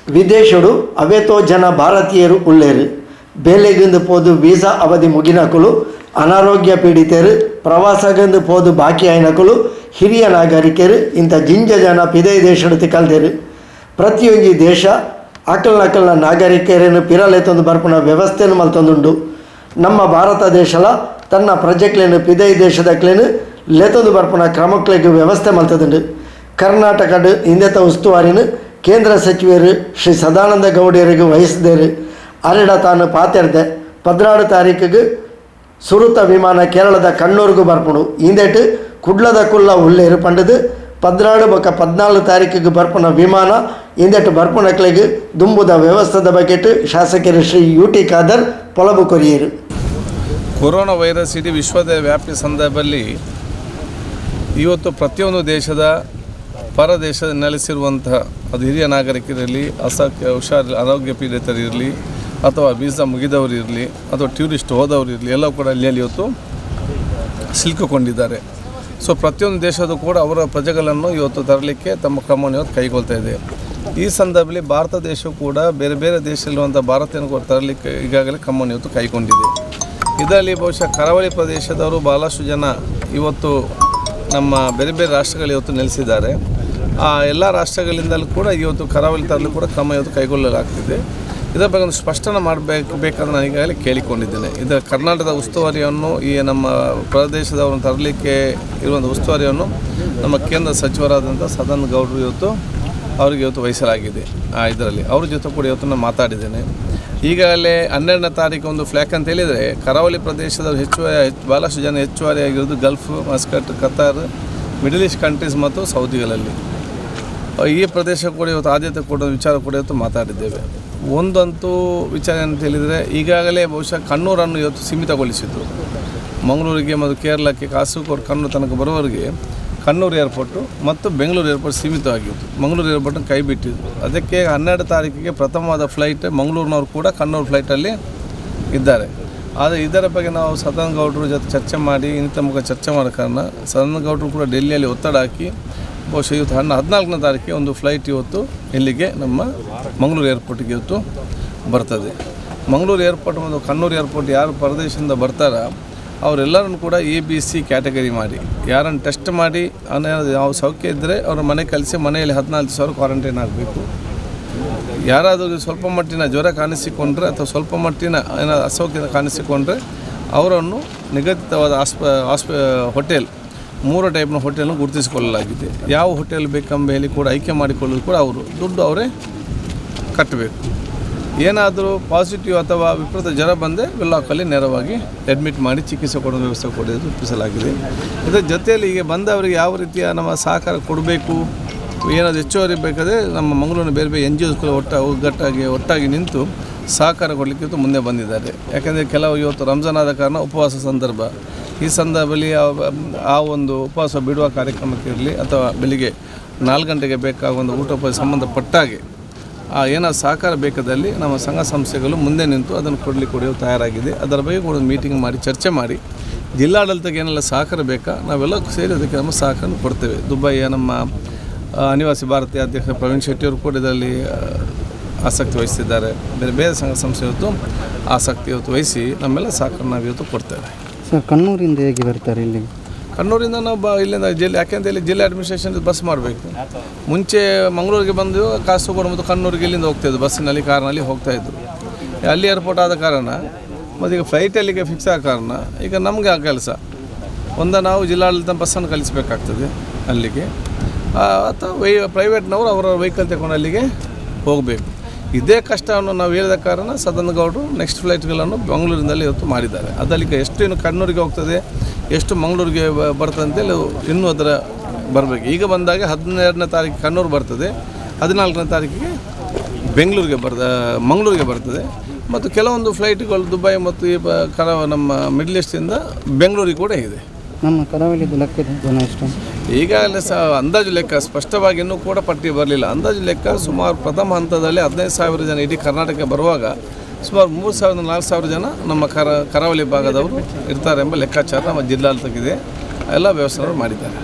ವಿದೇಶಡು ಅವೇತೋ ಜನ ಭಾರತೀಯರು ಉಳ್ಳೇರು ಬೇಲೆಗಿಂದು ಪೋದು ವೀಸಾ ಅವಧಿ ಮುಗಿನಕಲು ಅನಾರೋಗ್ಯ ಪೀಡಿತರು ಪ್ರವಾಸಗಂದು ಪೋದು ಬಾಕಿ ಆಯ್ನಕಲು ಹಿರಿಯ ನಾಗರಿಕರು ಇಂಥ ಜಿಂಜ ಜನ ಪಿದೇ ದೇಶಡು ತಿಕ್ಕಲ್ದೇರು ಪ್ರತಿಯೊಂದು ದೇಶ ಅಕಲ್ನ ನಾಗರಿಕರನ್ನು ಪಿರಲೆತ್ತೊಂದು ಬರ್ಪುನ ವ್ಯವಸ್ಥೆಯನ್ನು ಮಲ್ತೊಂದುಂಡು. ನಮ್ಮ ಭಾರತ ದೇಶಲ ತನ್ನ ಪ್ರಜೆಕ್ಲೇನು ಪಿದೇ ದೇಶದಕ್ಲೇನು ಲೆತ್ತೊಂದು ಬರ್ಪುನ ಕ್ರಮಕ್ಲೆಗೆ ವ್ಯವಸ್ಥೆ ಮಲ್ತದುಂಡು. ಕರ್ನಾಟಕದ ಹಿಂದೆತ ಉಸ್ತುವಾರಿನ ಕೇಂದ್ರ ಸಚಿವರು ಶ್ರೀ ಸದಾನಂದ ಗೌಡರಿಗೆ ವಹಿಸಿದರು. ಅರಡ ತಾನು ಪಾತೆರ್ದೆ 16 ತಾರೀಕಿಗೆ ಸುರುತ ವಿಮಾನ ಕೇರಳದ ಕಣ್ಣೂರಿಗೂ ಬರ್ಪುಣು ಹಿಂದೆಟ್ಟು ಕುಡ್ಲದ ಕುಲ್ಲ ಉಳ್ಳೇರು ಪಂಡದು 16 ಬೊಕ್ಕ 14 ತಾರೀಕಿಗೆ ಬರ್ಪುನ ವಿಮಾನ ಹಿಂದೆಟ್ಟು ಬರ್ಪುಣಕ್ಲೆಗೆ ದುಂಬುದ ವ್ಯವಸ್ಥೆದ ಬಗೆಟ್ ಶಾಸಕರು ಶ್ರೀ UT ಖಾದರ್ ಪೊಲಬು ಕೊರಿಯರು. ಕೊರೋನಾ ವೈರಸ್ ಇಡೀ ವಿಶ್ವದ ವ್ಯಾಪ್ತಿ ಸಂದರ್ಭದಲ್ಲಿ ಇವತ್ತು ಪ್ರತಿಯೊಂದು ದೇಶದ ಪರ ದೇಶದ ನೆಲೆಸಿರುವಂತಹ ಅದು ಹಿರಿಯ ನಾಗರಿಕರಿರಲಿ, ಆರೋಗ್ಯ ಪೀಡಿತರಿರಲಿ, ಅಥವಾ ವೀಸಾ ಮುಗಿದವರು ಇರಲಿ, ಅಥವಾ ಟೂರಿಸ್ಟ್ ಹೋದವರು ಇರಲಿ, ಎಲ್ಲವೂ ಕೂಡ ಅಲ್ಲಿ ಇವತ್ತು ಸಿಲುಕಿಕೊಂಡಿದ್ದಾರೆ. ಸೊ ಪ್ರತಿಯೊಂದು ದೇಶದ ಕೂಡ ಅವರ ಪ್ರಜೆಗಳನ್ನು ಇವತ್ತು ತರಲಿಕ್ಕೆ ತಮ್ಮ ಕ್ರಮವನ್ನು ಇವತ್ತು ಕೈಗೊಳ್ತಾ ಇದೆ. ಈ ಸಂದರ್ಭದಲ್ಲಿ ಭಾರತ ದೇಶವು ಕೂಡ ಬೇರೆ ಬೇರೆ ದೇಶದಲ್ಲಿರುವಂಥ ಭಾರತೀಯನ ಕೂಡ ತರಲಿಕ್ಕೆ ಈಗಾಗಲೇ ಕ್ರಮವನ್ನು ಇವತ್ತು ಕೈಗೊಂಡಿದೆ. ಇದರಲ್ಲಿ ಬಹುಶಃ ಕರಾವಳಿ ಪ್ರದೇಶದವರು ಭಾಳಷ್ಟು ಜನ ಇವತ್ತು ನಮ್ಮ ಬೇರೆ ಬೇರೆ ರಾಷ್ಟ್ರಗಳು ಇವತ್ತು ನೆಲೆಸಿದ್ದಾರೆ. ಆ ಎಲ್ಲ ರಾಷ್ಟ್ರಗಳಿಂದಲೂ ಕೂಡ ಇವತ್ತು ಕರಾವಳಿ ತರಲು ಕೂಡ ಕ್ರಮ ಇವತ್ತು ಕೈಗೊಳ್ಳಲಾಗ್ತಿದೆ. ಇದರ ಬಗ್ಗೆ ಒಂದು ಸ್ಪಷ್ಟನೆ ಮಾಡಬೇಕಂದ್ರೆ ನಾನು ಈಗಾಗಲೇ ಕೇಳಿಕೊಂಡಿದ್ದೇನೆ. ಇದರ ಕರ್ನಾಟಕದ ಉಸ್ತುವಾರಿಯನ್ನು ಈ ನಮ್ಮ ಪ್ರದೇಶದವರನ್ನು ತರಲಿಕ್ಕೆ ಇರುವಂಥ ಉಸ್ತುವಾರಿಯನ್ನು ನಮ್ಮ ಕೇಂದ್ರ ಸಚಿವರಾದಂಥ ಸದಾನಂದ ಗೌಡರು ಇವತ್ತು ಅವರಿಗೆ ಇವತ್ತು ವಹಿಸಲಾಗಿದೆ. ಇದರಲ್ಲಿ ಅವ್ರ ಜೊತೆ ಕೂಡ ಇವತ್ತು ನಾನು ಮಾತಾಡಿದ್ದೇನೆ. ಈಗಾಗಲೇ 12ನೇ ತಾರೀಕು ಒಂದು ಫ್ಲ್ಯಾಗ್ ಅಂತ ಹೇಳಿದರೆ ಕರಾವಳಿ ಪ್ರದೇಶದ ಭಾಳಷ್ಟು ಜನ ಹೆಚ್ಚುವರಿಯಾಗಿರೋದು Gulf, Muscat, Qatar, Middle East countries ಮತ್ತು ಸೌದಿಗಳಲ್ಲಿ. ಈ ಪ್ರದೇಶ ಕೂಡ ಇವತ್ತು ಆದ್ಯತೆ ಕೊಡೋ ವಿಚಾರ ಕೂಡ ಇವತ್ತು ಮಾತಾಡಿದ್ದೇವೆ. ಒಂದಂತೂ ವಿಚಾರ ಅಂತ ಹೇಳಿದರೆ ಈಗಾಗಲೇ ಬಹುಶಃ ಕಣ್ಣೂರನ್ನು ಇವತ್ತು ಸೀಮಿತಗೊಳಿಸಿದ್ದು. ಮಂಗಳೂರಿಗೆ ಮತ್ತು ಕೇರಳಕ್ಕೆ, ಕಾಸರಗೋಡು, ಕಣ್ಣೂರು ತನಕ ಬರುವವರೆಗೆ ಕಣ್ಣೂರು ಏರ್ಪೋರ್ಟು ಮತ್ತು ಬೆಂಗಳೂರು ಏರ್ಪೋರ್ಟ್ ಸೀಮಿತವಾಗಿತ್ತು. ಮಂಗಳೂರು ಏರ್ಪೋರ್ಟನ್ನು ಕೈ ಬಿಟ್ಟಿದ್ದು. ಅದಕ್ಕೆ 12 ತಾರೀಕಿಗೆ ಪ್ರಥಮವಾದ ಫ್ಲೈಟ್ ಮಂಗಳೂರಿನವರು ಕೂಡ ಕಣ್ಣೂರು ಫ್ಲೈಟಲ್ಲಿ ಇದ್ದಾರೆ. ಆದರೆ ಇದರ ಬಗ್ಗೆ ನಾವು ಸದಾನಂದ ಗೌಡರ ಜೊತೆ ಚರ್ಚೆ ಮಾಡಿ ಇನ್ನಿತ ಮುಖ ಚರ್ಚೆ ಮಾಡೋ ಕಾರಣ ಸದಾನಂದ ಗೌಡರು ಕೂಡ ಡೆಲ್ಲಿಯಲ್ಲಿ ಒತ್ತಡ ಹಾಕಿ ಬಹುಶಃ ಇವತ್ತು 14ನೇ ತಾರೀಕಿಗೆ ಒಂದು ಫ್ಲೈಟ್ ಇವತ್ತು ಇಲ್ಲಿಗೆ ನಮ್ಮ ಮಂಗಳೂರು ಏರ್ಪೋರ್ಟಿಗೆ ಇವತ್ತು ಬರ್ತದೆ. ಮಂಗಳೂರು ಏರ್ಪೋರ್ಟ್ ಮತ್ತು ಕಣ್ಣೂರು ಏರ್ಪೋರ್ಟ್ ಯಾರು ಪರದೇಶದಿಂದ ಬರ್ತಾರೋ ಅವರೆಲ್ಲರನ್ನು ಕೂಡ ABC ಕ್ಯಾಟಗರಿ ಮಾಡಿ ಯಾರನ್ನು ಟೆಸ್ಟ್ ಮಾಡಿ ಯಾವ ಸೌಖ್ಯ ಇದ್ದರೆ ಅವ್ರ ಮನೆ ಕಳಿಸಿ ಮನೆಯಲ್ಲಿ 14 ದಿವಸ ಕ್ವಾರಂಟೈನ್ ಆಗಬೇಕು. ಯಾರಾದರೂ ಸ್ವಲ್ಪ ಮಟ್ಟಿನ ಜ್ವರ ಕಾಣಿಸಿಕೊಂಡ್ರೆ ಅಥವಾ ಸ್ವಲ್ಪ ಮಟ್ಟಿನ ಏನಾದರೂ ಅಸೌಖ್ಯ ಕಾಣಿಸಿಕೊಂಡ್ರೆ ಅವರನ್ನು ನಿಗದಿತವಾದ ಹೋಟೆಲ್ 3 ಟೈಪ್ನ ಹೋಟೆಲ್ನ ಗುರುತಿಸಿಕೊಳ್ಳಲಾಗಿದೆ. ಯಾವ ಹೋಟೆಲ್ ಬೇಕೆಂಬ ಹೇಳಿ ಕೂಡ ಆಯ್ಕೆ ಮಾಡಿಕೊಳ್ಳೋದು ಕೂಡ ಅವರು ದುಡ್ಡು ಅವರೇ ಕಟ್ಟಬೇಕು. ಏನಾದರೂ ಪಾಸಿಟಿವ್ ಅಥವಾ ವಿಪರೀತ ಜ್ವರ ಬಂದರೆ ವೆಲ್ಲಾಕಲ್ಲಿ ನೇರವಾಗಿ ಅಡ್ಮಿಟ್ ಮಾಡಿ ಚಿಕಿತ್ಸೆ ಕೊಡೋ ವ್ಯವಸ್ಥೆ ಕೊಡೋದು ರೂಪಿಸಲಾಗಿದೆ. ಇದರ ಜೊತೆಯಲ್ಲಿ ಈಗ ಬಂದವರಿಗೆ ಯಾವ ರೀತಿಯ ನಮ್ಮ ಸಹಕಾರ ಕೊಡಬೇಕು, ಏನಾದರೂ ಹೆಚ್ಚುವರಿ ಬೇಕಾದರೆ ನಮ್ಮ ಮಂಗಳೂರಿನ ಬೇರೆ ಬೇರೆ NGOs ಒಟ್ಟಾಗಿ ನಿಂತು ಸಹಕಾರ ಕೊಡಲಿಕ್ಕೆ ಮುಂದೆ ಬಂದಿದ್ದಾರೆ. ಯಾಕೆಂದರೆ ಕೆಲವು ಇವತ್ತು ರಂಜಾನ್ ಆದ ಕಾರಣ ಉಪವಾಸ ಸಂದರ್ಭ. ಈ ಸಂದರ್ಭದಲ್ಲಿ ಆ ಒಂದು ಉಪವಾಸ ಬಿಡುವ ಕಾರ್ಯಕ್ರಮಕ್ಕೆ ಇರಲಿ ಅಥವಾ ಬೆಳಿಗ್ಗೆ 4 ಗಂಟೆಗೆ ಬೇಕಾಗುವಂಥ ಊಟ ಸಂಬಂಧಪಟ್ಟಾಗೆ ಏನಾದ್ರು ಸಹಕಾರ ಬೇಕಾದಲ್ಲಿ ನಮ್ಮ ಸಂಘ ಸಂಸ್ಥೆಗಳು ಮುಂದೆ ನಿಂತು ಅದನ್ನು ಕೊಡಲಿಕ್ಕೆ ತಯಾರಾಗಿದೆ. ಅದರ ಬಗ್ಗೆ ಕೂಡ ಮೀಟಿಂಗ್ ಮಾಡಿ ಚರ್ಚೆ ಮಾಡಿ ಜಿಲ್ಲಾಡಳಿತಕ್ಕೆ ಏನೆಲ್ಲ ಸಹಕಾರ ಬೇಕಾ ನಾವೆಲ್ಲ ಸೇರಿ ಅದಕ್ಕೆ ನಮ್ಮ ಸಹಕಾರ ಕೊಡ್ತೇವೆ. ದುಬೈಯ ನಮ್ಮ ಅನಿವಾಸಿ ಭಾರತೀಯ ಅಧ್ಯಕ್ಷ ಪ್ರವೀಣ್ ಶೆಟ್ಟಿಯವರು ಕೂಡ ಇದರಲ್ಲಿ ಆಸಕ್ತಿ ವಹಿಸಿದ್ದಾರೆ. ಬೇರೆ ಬೇರೆ ಸಂಘ ಸಂಸ್ಥೆ ಇವತ್ತು ಆಸಕ್ತಿ ವಹಿಸಿ ನಮ್ಮೆಲ್ಲ ಸಹಕಾರ ನಾವು ಇವತ್ತು ಕೊಡ್ತೇವೆ. ಸರ್, ಕಣ್ಣೂರಿಂದ ಹೇಗೆ ಬರ್ತಾರೆ ಇಲ್ಲಿ? ಕಣ್ಣೂರಿಂದ ನಾವು ಇಲ್ಲಿಂದ ಜಿಲ್ಲೆ, ಯಾಕೆಂತ ಹೇಳಿ ಜಿಲ್ಲೆ ಅಡ್ಮಿನಿಸ್ಟ್ರೇಷನ್ ಬಸ್ ಮಾಡಬೇಕು. ಮುಂಚೆ ಮಂಗಳೂರಿಗೆ ಬಂದು ಕಾಸರಗೋಡು ಮತ್ತು ಕಣ್ಣೂರಿಗೆ ಇಲ್ಲಿಂದ ಹೋಗ್ತಾಯಿದ್ರು, ಬಸ್ಸಿನಲ್ಲಿ ಕಾರ್ನಲ್ಲಿ ಹೋಗ್ತಾಯಿದ್ರು. ಅಲ್ಲಿ ಏರ್ಪೋರ್ಟ್ ಆದ ಕಾರಣ ಮತ್ತು ಈಗ ಫ್ಲೈಟ್ ಅಲ್ಲಿಗೆ ಫಿಕ್ಸ್ ಆದ ಕಾರಣ ಈಗ ನಮಗೆ ಆ ಕೆಲಸ ನಾವು ಜಿಲ್ಲಾಡಳಿತ ಬಸ್ಸನ್ನು ಕಳಿಸಬೇಕಾಗ್ತದೆ ಅಲ್ಲಿಗೆ, ಅಥವಾ ಪ್ರೈವೇಟ್ನವರು ಅವರ ವೆಹಿಕಲ್ ತಗೊಂಡು ಅಲ್ಲಿಗೆ ಹೋಗಬೇಕು. ಇದೇ ಕಷ್ಟವನ್ನು ನಾವು ಹೇಳಿದ ಕಾರಣ ಸದಾನಂದ ಗೌಡರು ನೆಕ್ಸ್ಟ್ ಫ್ಲೈಟ್ಗಳನ್ನು ಮಂಗಳೂರಿನಲ್ಲಿ ಇವತ್ತು ಮಾಡಿದ್ದಾರೆ. ಅದಲ್ಲಿಗೆ ಎಷ್ಟು ಇನ್ನು ಕಣ್ಣೂರಿಗೆ ಹೋಗ್ತದೆ, ಎಷ್ಟು ಮಂಗಳೂರಿಗೆ ಬರ್ತದೆ ಅಂತೇಳಿ ಇನ್ನೂ ಅದರ ಬರಬೇಕು. ಈಗ ಬಂದಾಗ 12ನೇ ತಾರೀಕು ಕಣ್ಣೂರು ಬರ್ತದೆ, 14ನೇ ತಾರೀಕಿಗೆ ಮಂಗಳೂರಿಗೆ ಬರ್ತದೆ. ಮತ್ತು ಕೆಲವೊಂದು ಫ್ಲೈಟ್ಗಳು ದುಬೈ ಮತ್ತು ಈ ನಮ್ಮ ಮಿಡ್ಲ್ ಈಸ್ಟಿಂದ ಬೆಂಗಳೂರಿಗೆ ಕೂಡ ಇದೆ. ನಮ್ಮ ಕರಾವಳಿದು ಲೆಕ್ಕದ ಜನ ಎಷ್ಟು? ಈಗಾಗಲೇ ಅಂದಾಜು ಲೆಕ್ಕ ಸ್ಪಷ್ಟವಾಗಿ ಇನ್ನೂ ಕೂಡ ಪಟ್ಟಿ ಬರಲಿಲ್ಲ. ಅಂದಾಜು ಲೆಕ್ಕ ಸುಮಾರು ಪ್ರಥಮ ಹಂತದಲ್ಲಿ 15,000 ಜನ ಇಡೀ ಕರ್ನಾಟಕ ಬರುವಾಗ ಸುಮಾರು 3,000-4,000 ಜನ ನಮ್ಮ ಕರಾವಳಿ ಭಾಗದವರು ಇರ್ತಾರೆ ಎಂಬ ಲೆಕ್ಕಾಚಾರ ನಮ್ಮ ಜಿಲ್ಲಾಡಳಿತಕ್ಕಿದೆ. ಎಲ್ಲ ವ್ಯವಸ್ಥೆಗಳು ಮಾಡಿದ್ದಾರೆ.